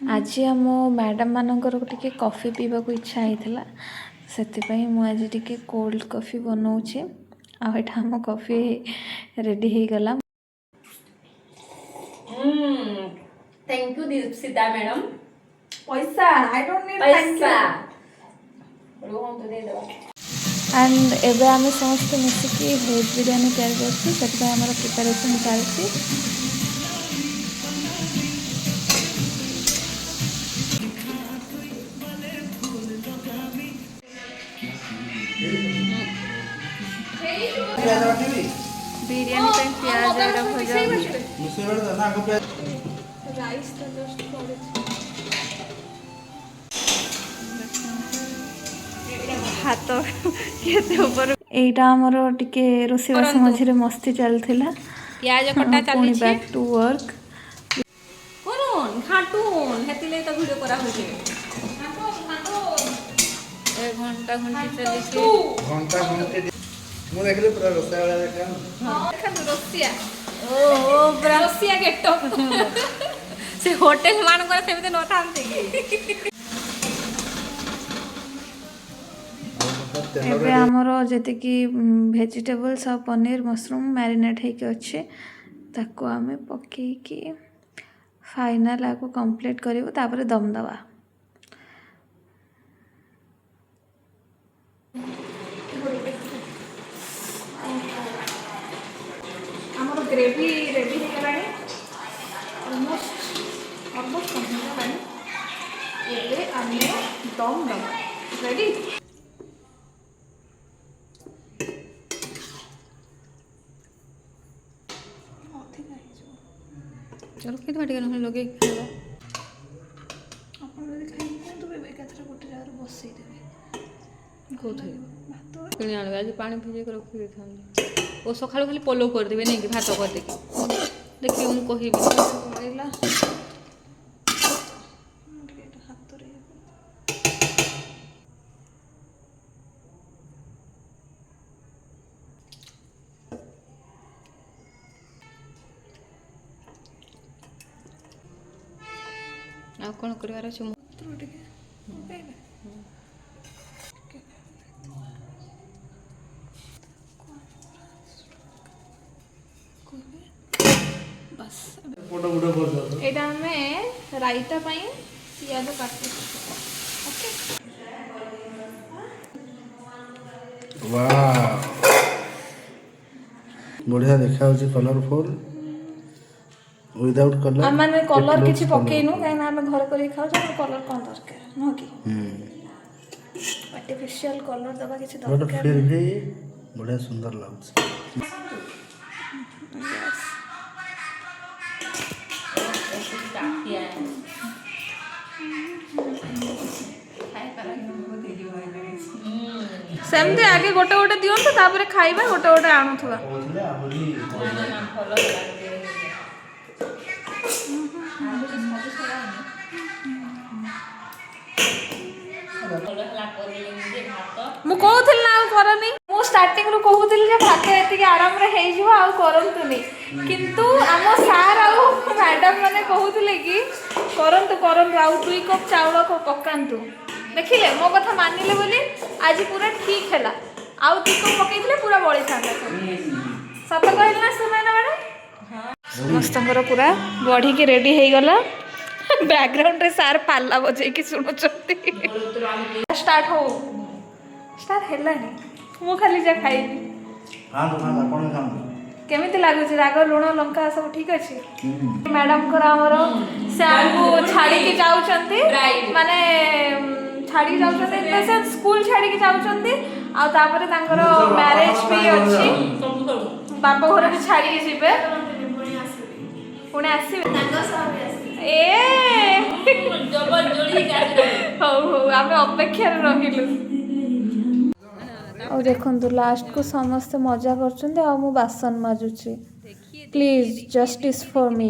आज आम मैडम मानकर टिके कॉफ़ी पीवा को इच्छा होता से मुझे टिके कोल्ड कॉफ़ी बनाऊे आम कॉफ़ी रेडी हो गला। Thank you Dipsita madam. पैसा आई डोंट नीड पैसा रोहन तो दे दो। एंड एबे आम समस्त मिसिकी वेज बिरियानी तैयार कर प्रिपरेशन चलती। बिरियानी पे प्याज एरा भजा राइस तो जस्ट हाथ एटा हमर टिके रोसेवास मझिरे मस्ती चलथिला। प्याज कटा पुणी चली बैक टू वर्क करूँ घाटून हेतिले तो वीडियो करा हो जे 1 घंटा घंटी चली घंटा घंटे मु देखले पूरा रोसा वाला देखा देखा रोसिया ओ पूरा रोसिया गेटअप से होटल मान कर सेमते न थांते की एबे हमर जति वेजिटेबल्स और पनीर मशरूम मैरिनेट होके अच्छे ताको आमे पके की फाइनल आको कंप्लीट करिवो तापर दम दवा। हमर ग्रेवी रेडी हो गलानी ऑलमोस्ट कंप्लीट गलानी। एबे आमे दम दम रेडी। चलो कितना टिके न लगे खावा अपन जदी खाइ तो बेबे कथरा गोटे जगह बसई देबे कोथे भात किने आलू आज पानी भिजे के रखि दे थाम ओ सखाळो खाली पलो कर देबे नै कि भात कर दे देखि हम कहिबी पड़ेला हाथ रे आ कोन करबार अछि टिके बेबे बस फोटो फोटो कर दो एटा में रायता पई पियाज काटी ओके वाह बढ़िया देखा होची कलरफुल विदाउट कलर हम माने कलर किछि पकेइनु काहे ना हम घर करी खाउ छ कलर कोन दरकार न कि आर्टिफिशियल कलर दबा किछि बट दरकार फिर भी बढ़िया सुंदर लागछ। सेमते आगे गोटे गोटे दियंतु तापर खाइबा गोटे गोटे आनुथबा बोलले आबुली मु कहूथिल ना करनी मु स्टार्टिंग रु कहूथिल जे भात एतिके आराम रे हेइ जिवो आ करंतुनी किंतु हम सार आ मैडम माने कहूथिले कि करंतु करंतु आ 2 कप चावल को पकांतु देखिले मो कथा मानिले बोली आज पूरा ठीक हैला आ 2 कप पकेइथिले पूरा बळी थांदा सत कहल ना सुना ना मैडम समस्तंकर पूरा बढ़ी के रेडी हेइ गला बैकग्राउंड रे सार पाल्ला बजे की सुनुचंती स्टार्ट हो स्टार्ट हेलानी मु खाली जा खाइबी हां तो खाना कोन खाना केमिति लागुची राग लुण लंका सब ठीक अछि मैडम को हमरो श्याम को छाड़ी के जाउचंती माने छाड़ी जाउचंती तो से स्कूल छाड़ी के जाउचंती आ तापर तांकर मैरिज भी अछि बापा घर भी छाड़ी के जिबे पुणे आसीबे तांगा सब आसी ए डबल जोड़ी के हो हो आमे अपेक्षा रे रहिलु और देखो लास्ट को समस्त मजा कर मु बासन माजुची प्लीज जस्टिस फॉर मी।